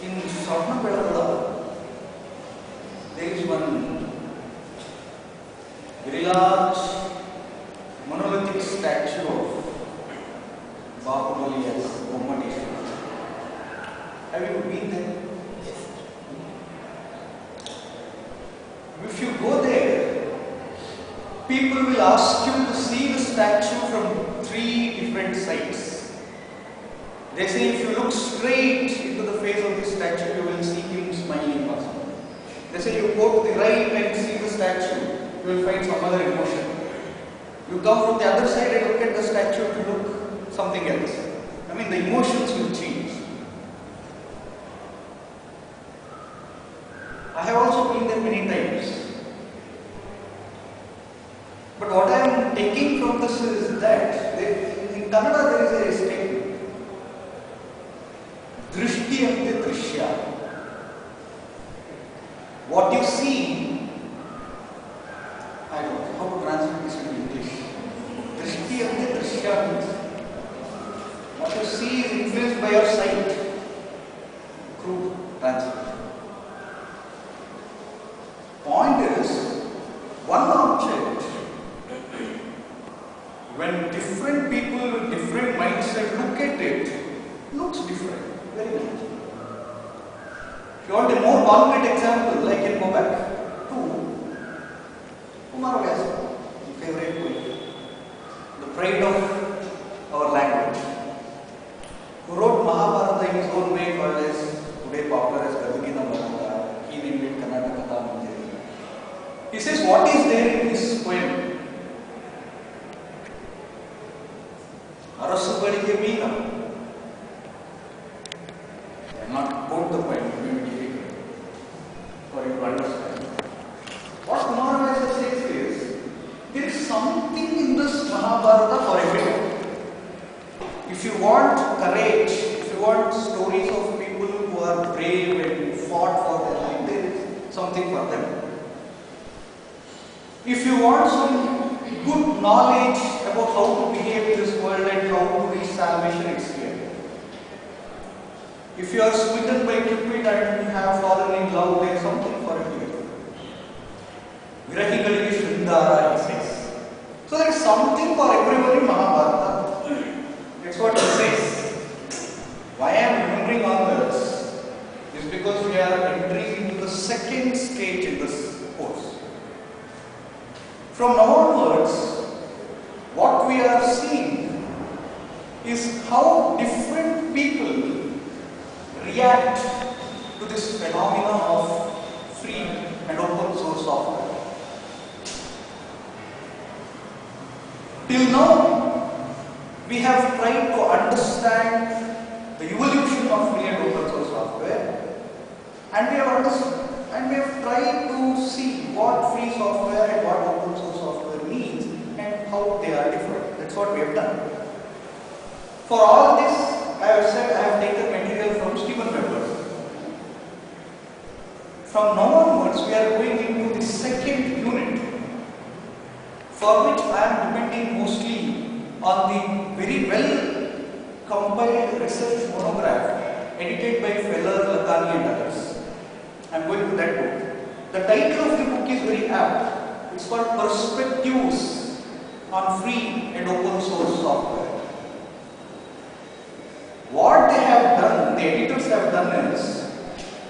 In Swarnabelagala, there is one very large monolithic statue of Bahubali as Bommadeshwara. Have you been there? If you go there, people will ask you to see the statue from 3 different sides. They say if you look straight into the face of the statue, you will see him smiling also. They say you go to the right and see the statue, you will find some other emotion. You come from the other side and look at the statue, you look something else. I mean, the emotions will change. I have also been there many times. But what I am taking from this is that in Kannada there is a statement. Drishtiyante Drishya. What you see, I don't know how to translate this in English. Drishtiyante Drishya means what you see is influenced by your sight. Crude translation. Point is, one object, when different people with different mindset look at it, looks different. Very nice. If you want a more concrete example, I can go back to Kumaravyasa, my favorite poet, the pride of our language, who wrote Mahabharata in his own way, called as today popular as Gadagina Bharata. He named it Kannada Katha Manjari. He says, what is there in this poem? Arasugalige Meena. I am not quote the poem, it may be difficult for you to understand. What Kumaravyasa says is, there is something in this Mahabharata for everyone. If you want courage, if you want stories of people who are brave and fought for their life, there is something for them. If you want some good knowledge about how to behave in this world and how to reach salvation, it's here. If you are smitten by Cupid and have fallen in love, there is something for you. Virahigalige Shrindara, he says. So there is something for everyone in Mahabharata. That's what he says. Why I am remembering all this is because we are entering into the second stage in this course. From now onwards, what we are seeing is how different people react to this phenomena of free and open source software. Till now, we have tried to understand the evolution of free and open source software, and we have tried to see what free software and what open source software means and how they are different. That's what we have done. For all this, I have said I have taken material from Stephen Webber. From now onwards, we are going into the second unit, for which I am depending mostly on the very well compiled research monograph edited by Feller, Lakhani and others. I am going to that book. The title of the book is very apt. It's called Perspectives on Free and Open Source Software. What they have done, the editors have done is,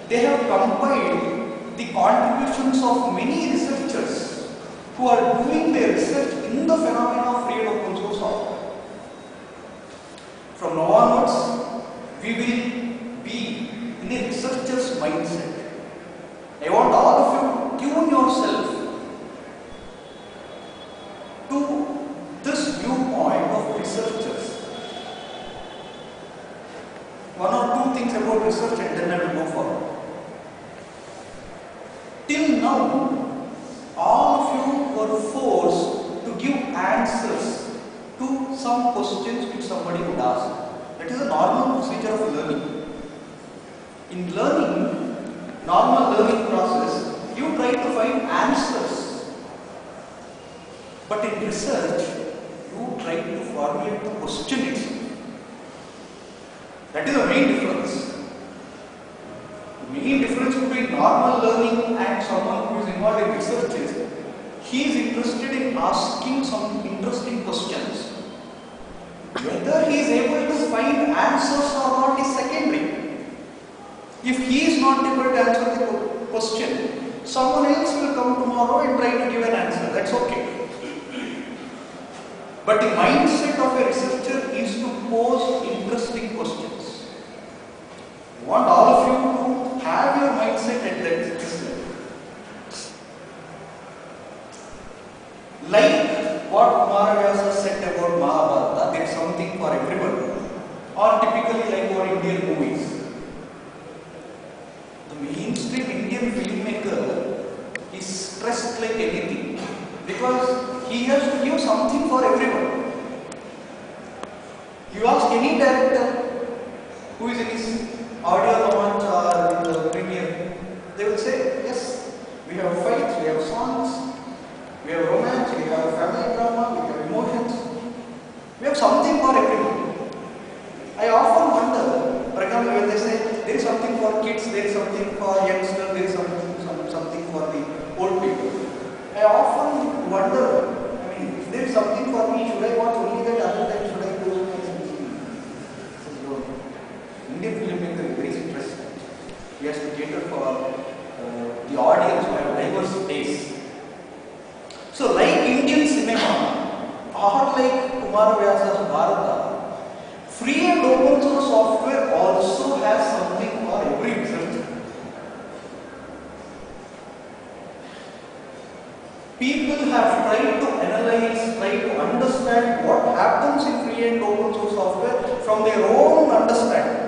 they have compiled the contributions of many researchers who are doing their research in the phenomena of free and open source software. From now onwards, we will be in a researcher's mindset. I want all of you to tune yourself to this viewpoint of researchers. One or two things about research and then I will go forward. Till now, all of you were forced to give answers to some questions which somebody would ask. That is a normal procedure of learning. In learning, normal learning process, you try to find answers. But in research, you try to formulate the question itself. That is the main difference. main difference between normal learning and someone who is involved in research is he is interested in asking some interesting questions. Whether he is able to find answers or not is secondary. If he is not able to answer the question, someone else will come tomorrow and try to give an answer. That's okay. But the mindset of a researcher is to pose interesting questions. I want all of you to have your mindset at this level. Like what Kumaravyasa said about Mahabharata, there is something for everyone. Or typically like our Indian movies. The mainstream Indian filmmaker is stressed like anything because he has to give something for everyone. You ask any director who is in his audio launch or in the premiere, they will say, yes, we have fights, we have songs, we have romance, we have family drama, we have emotions. We have something for everyone. I often wonder, for example, when they say there is something for kids, there is something for youngsters, there is something for the old people. I often wonder, if there is something for me, should I watch only that, other than should I go Indian filmmaker is very stressed. He has to cater for the audience who have diverse tastes. So like Indian cinema, or like Kumaravyasa's Bharata, free and open source software also has something for every researcher. People have tried to analyze, try to understand what happens in free and open source software from their own understanding.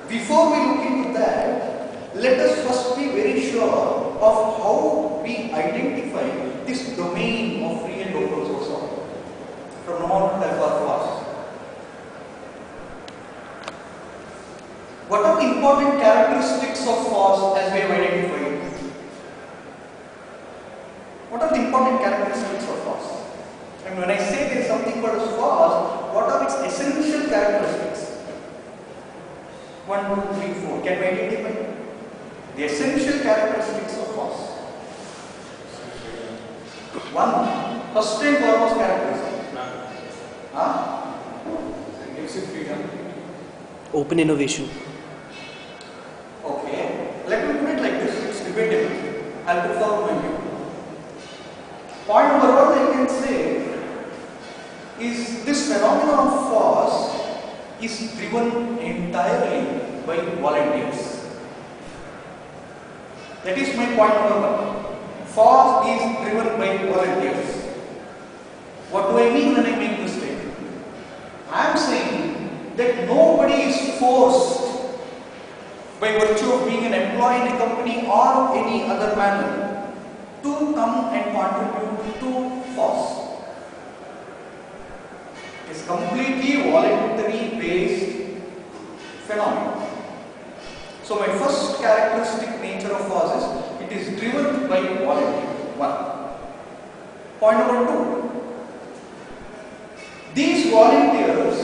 Before we look into that, let us first be very sure of how we identify this domain of free and open source software from now on to FOSS. What are the important characteristics of FOSS as we have identified? What are the important characteristics of FOSS? And when I say there is something called as FOSS, what are its essential characteristics? 1, 2, 3, 4. Can we identify the essential characteristics of FOSS? 1. First and foremost characteristic. Gives you freedom. Open innovation. Okay. Let me put it like this. It's debatable. I'll put forward my view. Point number 1 I can say is this phenomenon of FOSS is driven entirely by volunteers. That is my point number 1. FOSS is driven by volunteers. What do I mean when I make this statement? I am saying that nobody is forced by virtue of being an employee in a company or any other manner to come and contribute to FOSS. It is completely voluntary based phenomenon. So my first characteristic nature of FOSS is it is driven by volunteers. 1. Point number 2. These volunteers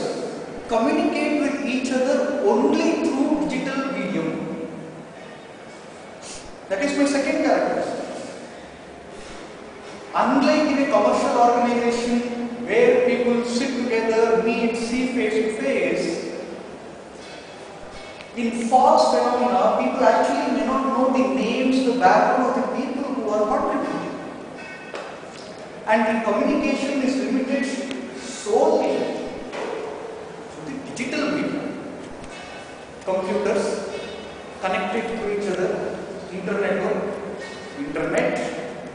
communicate with each other only through digital medium. That is my second characteristic. Unlike in a commercial organization where people sit together, meet, see face to face, in FOSS phenomena, people actually may not know the names, the background of the people who are contributing. And the communication is limited solely to the digital medium. Computers connected to each other, internet,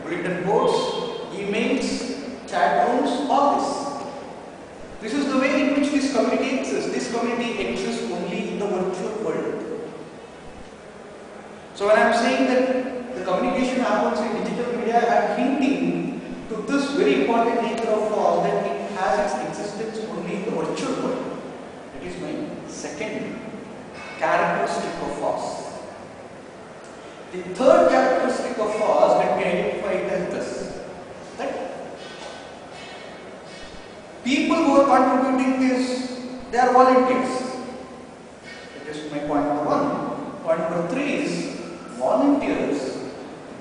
bulletin boards, emails, chat rooms, all this. This is the way in which this community exists. This community exists only in the virtual world. So when I am saying that the communication happens in digital media, I am hinting to this very important nature of FOSS that it has its existence only in the virtual world. That is my second characteristic of FOSS. The third characteristic of FOSS that we identify as this, that people who are contributing this, they are volunteers. That is my point number one. Point number three is volunteers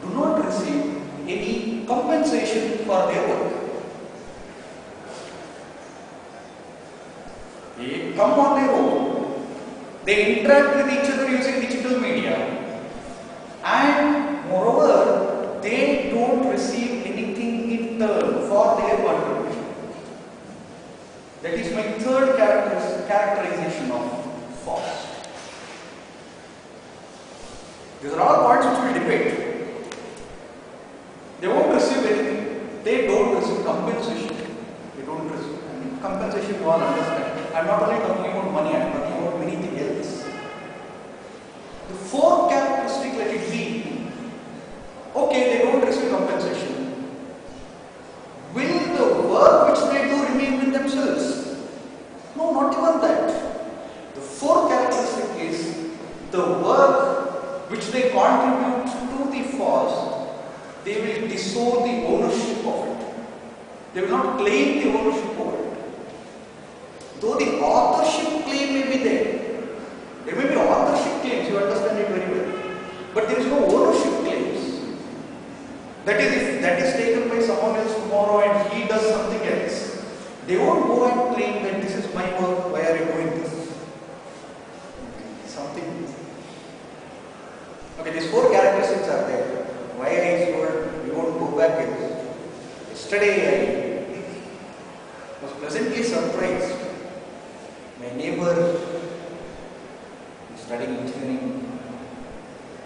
do not receive any compensation for their work. They come on their own, they interact with each other using digital media, and moreover, they don't receive anything in turn for their contribution. That is my third characterization of FOSS. These are all points which we will debate. They won't receive anything. They don't receive compensation. They don't receive. I mean, compensation you all understand. I am not only talking about money, I am talking about many things else. The fourth characteristic, let it be, okay, they don't receive compensation. Will the work which they do remain with themselves? No, not even that. The fourth characteristic is the work which they contribute to the FOSS, they will disown the ownership of it. They will not claim the ownership of it. Though the authorship claim may be there may be authorship claims, you understand it very well, but there is no ownership claims. That is, if that is taken by someone else tomorrow and he does something else, they won't go and claim that this is my work, why are you doing this? Something. Okay, these four characteristics are there. Why I told you won't go back is, yesterday I was pleasantly surprised. My neighbor, studying engineering,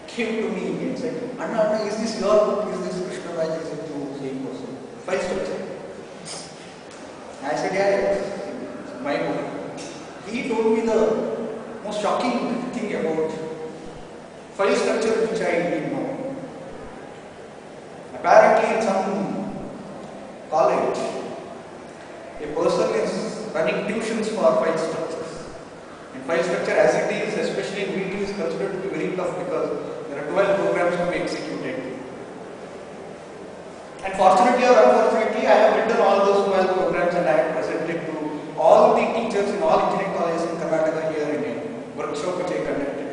came to me and said, Anna, is this your book? Is this Krishna Raj? Is it you, same person? File structure. I said, yeah, it's my book. He told me the most shocking thing about file structure which I didn't know. Apparently in some college, a person is running tuitions for file structures. And file structure as it is, especially in VT, is considered to be very tough because there are 12 programs to be executed. And fortunately or unfortunately, I have written all those 12 programs and I have presented to all the teachers in all engineering colleges in Karnataka here in a workshop which I conducted.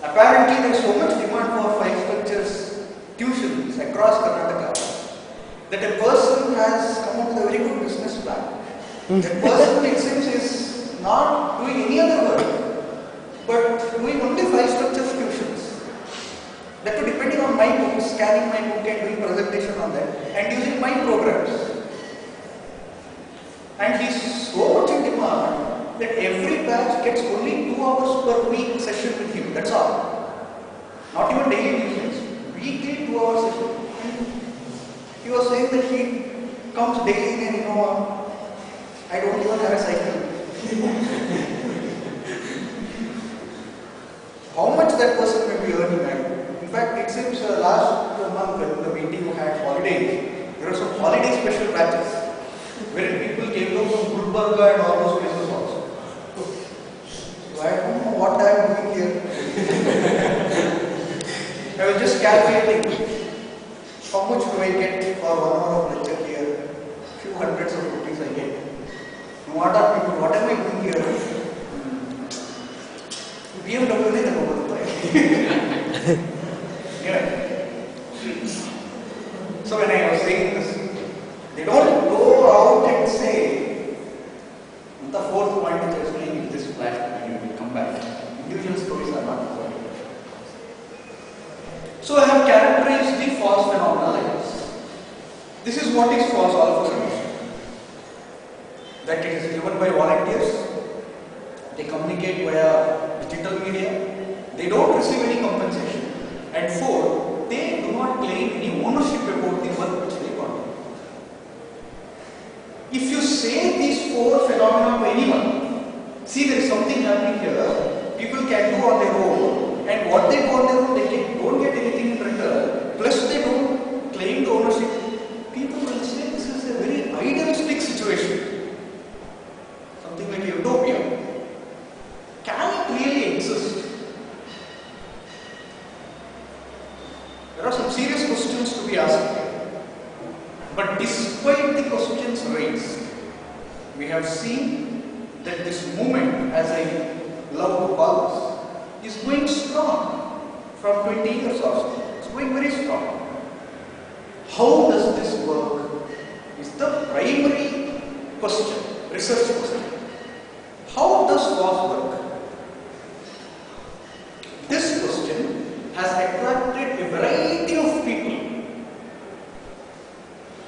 Apparently, there is so much demand for file structures tuitions across Karnataka that a person has come up with a very good business plan. That person, it seems, is not doing any other work, but doing only file structures tuitions. That too depending on my book, scanning my book and doing presentation on that, and using my programs. And he is so much in demand that every batch gets only 2 hours per week session with him. That's all. Not even daily tuitions. Weekly 2 hour session. He was saying that he comes daily and I don't even have a cycle. How much that person may be earning? In fact, it seems last month when the meeting had holidays, there were some holiday special batches where people came down from Gulbarga and all those places also. So I don't know what I am doing here. I was just calculating how much do I get for 1 hour of lecture here? Few hundreds of rupees I get. What are people? What am I doing here? BMW ne देखो बोलता है. So when I was saying this, they don't go out and say. The fourth point which I was saying is this flash video will come back. Individual stories are not important. So I have characterized the FOSS phenomena like this. This is what is FOSS all of a sudden. That it is given by volunteers, they communicate via digital media, they don't receive any compensation, and 4, they do not claim any ownership about the work which they contribute. If you say these 4 phenomena to anyone, see there is something happening here, people can do on their own, and what they do on their own, they don't get anything in return, plus they don't claim the ownership, people will say this is a very idealistic situation. Something like a utopia. Can it really exist? There are some serious questions to be asked here. But despite the questions raised, we have seen that this movement, as I love to call this, is going strong from 20 years or so. It's going very strong. How does this work is the primary question, research question. How does FOSS work? This question has attracted a variety of people.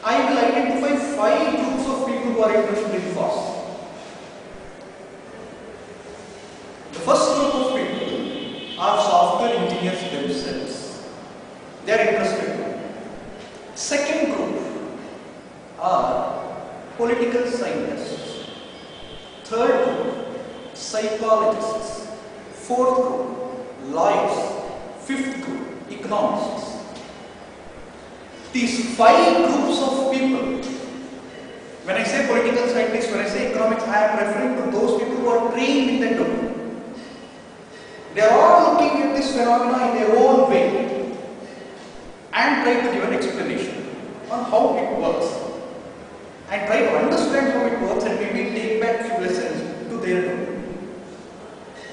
I will identify 5 groups of people who are interested in FOSS. The first group of people are software engineers themselves. They are interested. Second group are political scientists. Third group, psychologists. Fourth group, lawyers. Fifth group, economists. These 5 groups of people, when I say political scientists, when I say economics, I am referring to those people who are trained in that domain. They are all looking at this phenomena in their own way and try to give an explanation on how it works and try to understand how it works and maybe take back few lessons to their domain.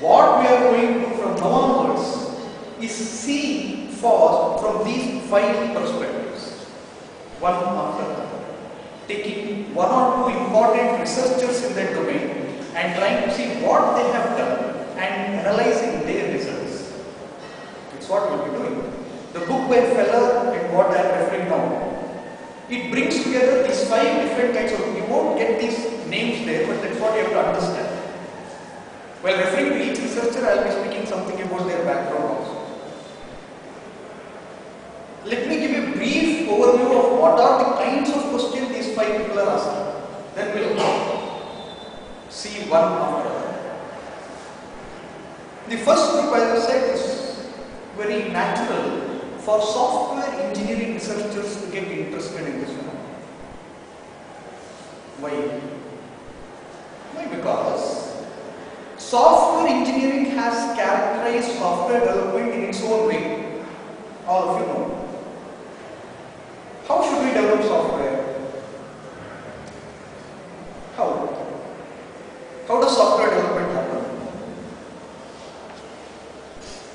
What we are going to do from now onwards is see FOSS from these 5 perspectives, one after another, taking 1 or 2 important researchers in that domain and trying to see what they have done and analyzing their results. It's what we will be doing. The book by Feller and what I am referring now, it brings together these 5 different kinds of, you won't get these names there, but that's what you have to understand. While referring to each researcher, I will be speaking something about their background also. Let me give a brief overview of what are the kinds of questions these 5 people are asking. Then we will see one after another. The first group, as I said, is very natural for software engineering researchers to get interested in this one. Why? Why? Because software engineering has characterized software development in its own way. All of you know. How should we develop software? How? How does software development happen?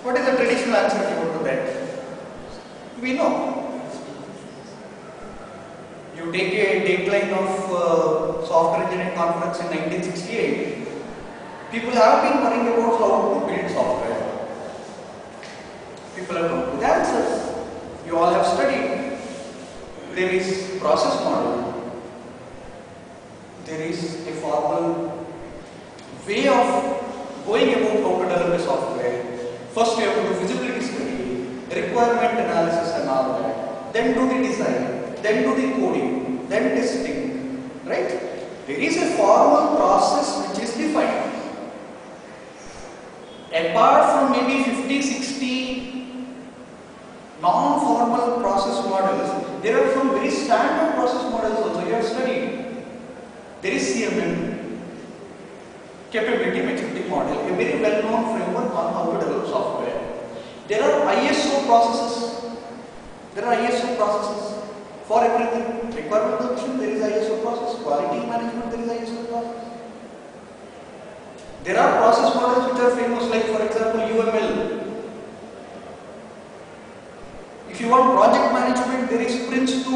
What is the traditional answer given to that? We know. You take a dateline of software engineering conference in 1968. People have been worrying about how to build software. People have come with answers. You all have studied. There is process model. There is a formal way of going about how to develop a software. First we have to do feasibility study, requirement analysis and all that. Then do the design, then do the coding, then testing, right? There is a formal process which is defined. Apart from maybe 50, 60 non-formal process models, there are some very standard process models also you have studied. There is CMM, Capability Maturity Model, a very well-known framework on how to develop software. There are ISO processes. For everything. Requirement production, there is ISO process. Quality management, there is ISO process. There are process models which are famous, like for example UML. If you want project management, there is Prince2.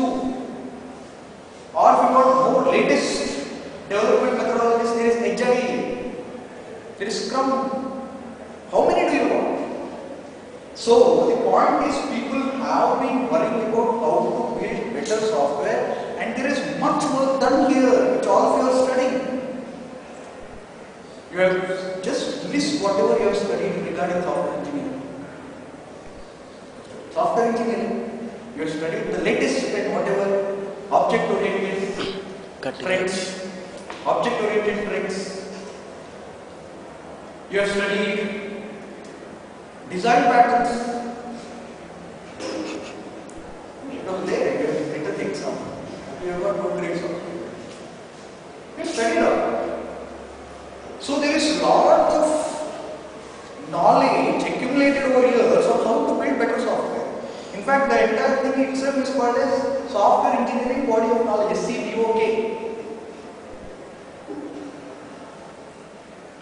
Or if you want more latest development methodologies, there is Agile. There is Scrum. How many do you want? So the point is, people have been worrying about how to build better software, and there is much work done here which all of you are studying. You have just list whatever you have studied regarding software engineering. Software engineering, you have studied the latest and whatever object-oriented trends, object-oriented trends. You have studied design patterns. From there, you have written the exam. You have got good grades. You have studied all. So there is lot of knowledge accumulated over years on how to build better software. In fact, the entire thing itself is called as Software Engineering Body of Knowledge, SCBOK.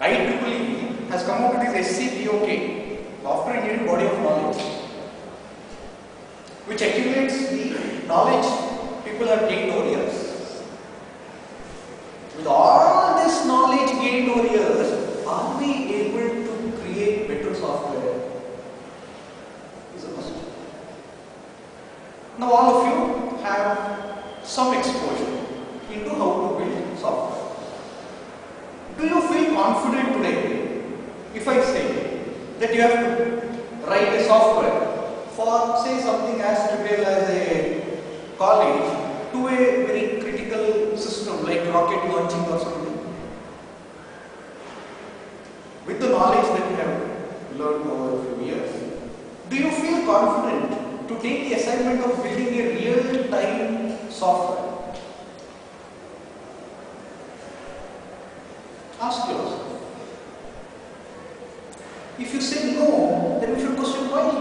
IEEE has come out with this SCPOK, Software Engineering Body of Knowledge, which accumulates the knowledge people have gained over years. With all this knowledge gained over years, are we able to create better software? Is a question. Now all of you have some exposure into how to build software. Do you feel confident today if I say that you have to write a software for, say, something as trivial as a college to a very critical system like rocket launching or something? With the knowledge that you have learned over a few years, do you feel confident to take the assignment of building a real-time software? Ask yourself. If you say no, then we should question why.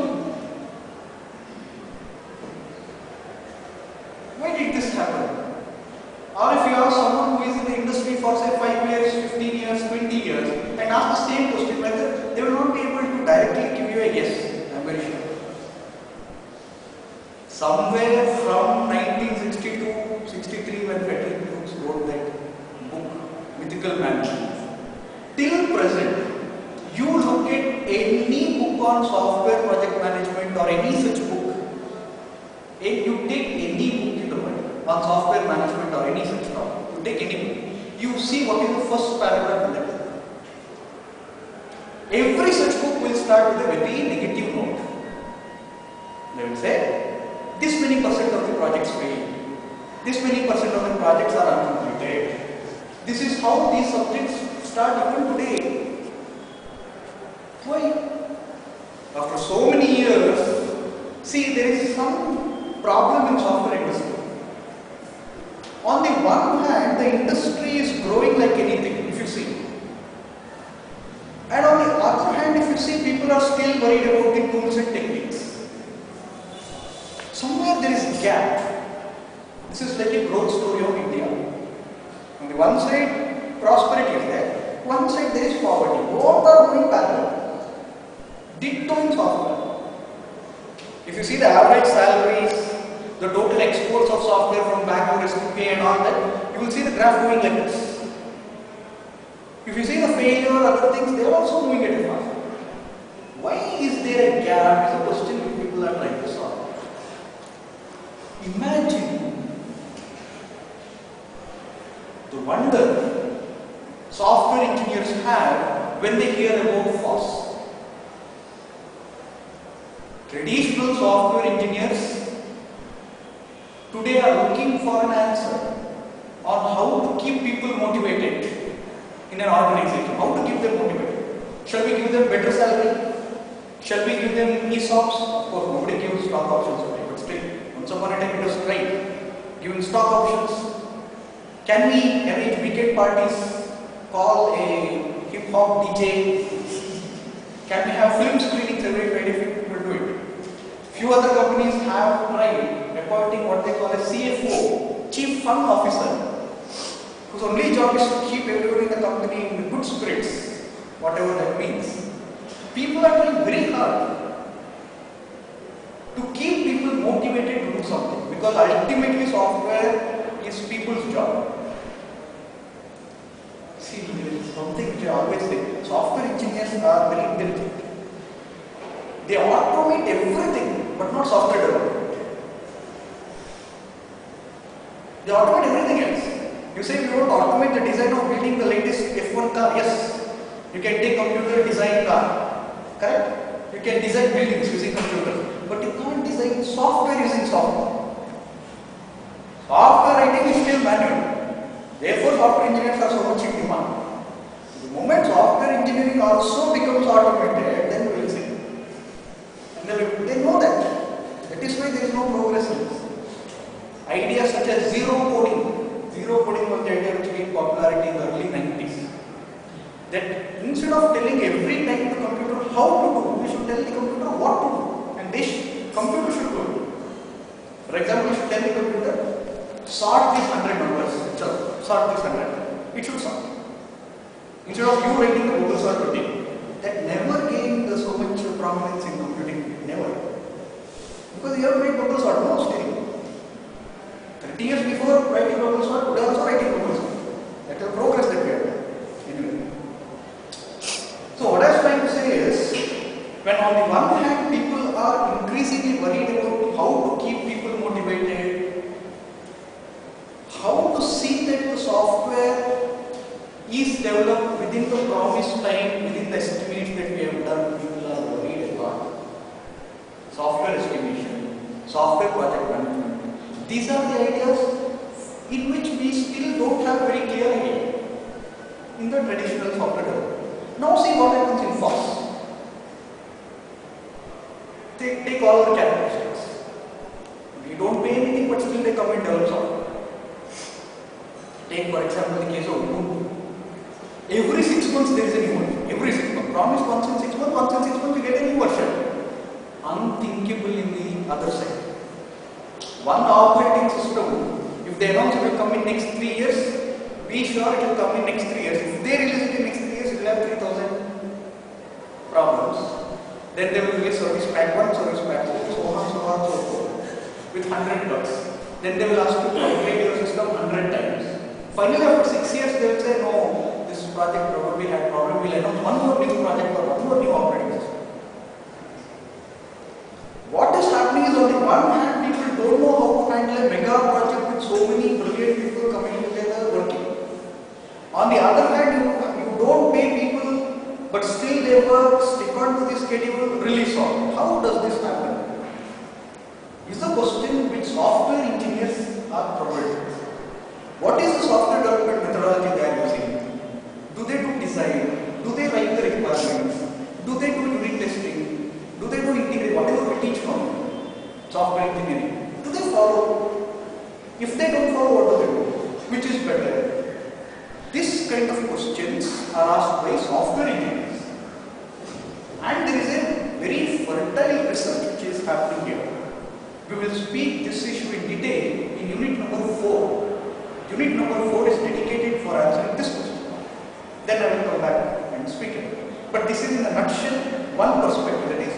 Why did this happen? Or if you ask someone who is in the industry for say 5 years, 15 years, 20 years and ask the same question, whether they will not be able to directly give you a yes, I am very sure. Somewhere from 1962, 63 when Frederick Brooks wrote that book, Mythical Man, till present, you look at any book on software project management or any such book, if you take any book in the world on software management or any such topic, you take any book, you see what is the first paragraph in that book. Every such book will start with a very negative note. They will say, this many percent of the projects fail, this many percent of the projects are uncompleted. This is how these subjects start even today. Why? After so many years, see, there is some problem in software industry. On the one hand, the industry is growing like anything, if you see. And on the other hand, if you see, people are still worried about the tools and techniques. Somewhere there is a gap. This is like a growth story of India. On the one side, prosperity is there. One side there is poverty. Both are going parallel. Ditto in software. If you see the average salaries, the total exports of software from Bangalore, SPK and all that, you will see the graph going like this. If you see the failure or other things, they are also moving at a fast. Why is there a gap is a question which people are trying to solve. Imagine the wonder software engineers have when they hear about FOSS. Traditional software engineers today are looking for an answer on how to keep people motivated in an organization, how to keep them motivated. Shall we give them better salary? Shall we give them ESOPs? Of course, nobody gives stock options today, but still, once upon a time it was right. Giving stock options. Can we arrange weekend parties? Call a hip hop DJ? Can we have film screenings every Friday? Few people do it. Few other companies have tried appointing what they call a CFO, Chief Fun Officer, whose only job is to keep everyone in the company in good spirits, whatever that means. People are trying very hard to keep people motivated to do something, because ultimately software is people's job. See, there is something which I always say, software engineers are very intelligent. They automate everything, but not software development. They automate everything else. You say we want to automate the design of building the latest F1 car. Yes, you can take computer design car, correct? You can design buildings using computer, but you can't design software using software. Software writing is still manual. Therefore, software engineers are so much in demand. The moment software engineering also becomes automated, then we will see. And they know that. That is why there is no progress in this. Ideas such as zero coding. Zero coding was the idea which gained popularity in the early 90s. That instead of telling every time the computer how to do, we should tell the computer what to do. And computer should do it. For example, we should tell the computer, sort these 100 numbers. Sort these 100. It should sort. instead of you writing the Google Solve routine. That never gained so much prominence in computing, never. Because you have made Google Solve, no, still. 30 years before writing Google Solve, we are also writing Google Solve. That is the progress that we have done. Anyway. So what I was trying to say is, when on the one hand people are increasingly worried about how to keep people motivated, how to see that the software is developed within the promised time, within the estimates that we have done, people are worried about. Software estimation, software project management. These are the ideas in which we still don't have very clear idea in the traditional software development. Now see what happens in FOSS. Take all the characteristics. We don't pay anything, but still they come and develop software. Take for example the case of Ubuntu. Every 6 months there is a new one. Every 6 months. Promise once in 6 months, once in 6 months you get a new version. Unthinkable in the other side. One operating system, if they announce it will come in next 3 years, be sure it will come in next 3 years. If they release it in next 3 years, it will have 3000 problems. Then they will release service pack 1, service pack 2, so on, so on, so forth, with 100 bugs. Then they will ask you to upgrade your system 100 times. Finally, after 6 years, they will say, no, this project probably had problem. We'll announce one more new project or one more new operating system. What is happening is, on the one hand, people don't know how to handle a mega project with so many brilliant people coming together working. On the other hand, you don't pay people, but still they work, stick on to the schedule, release on. How does this happen? Is the question which software engineers are provided. What is the software development methodology they are using? Do they do design? Do they write the requirements? Do they do unit testing? Do they do integration? Whatever we teach from software engineering, do they follow? If they don't follow, what do they do? Which is better? This kind of questions are asked by software engineers. And there is a very fertile research which is happening here. We will speak this issue in detail in unit number 4. Unit number 4 is dedicated for answering this question. Then I will come back and speak it. But this is in a nutshell one perspective, that is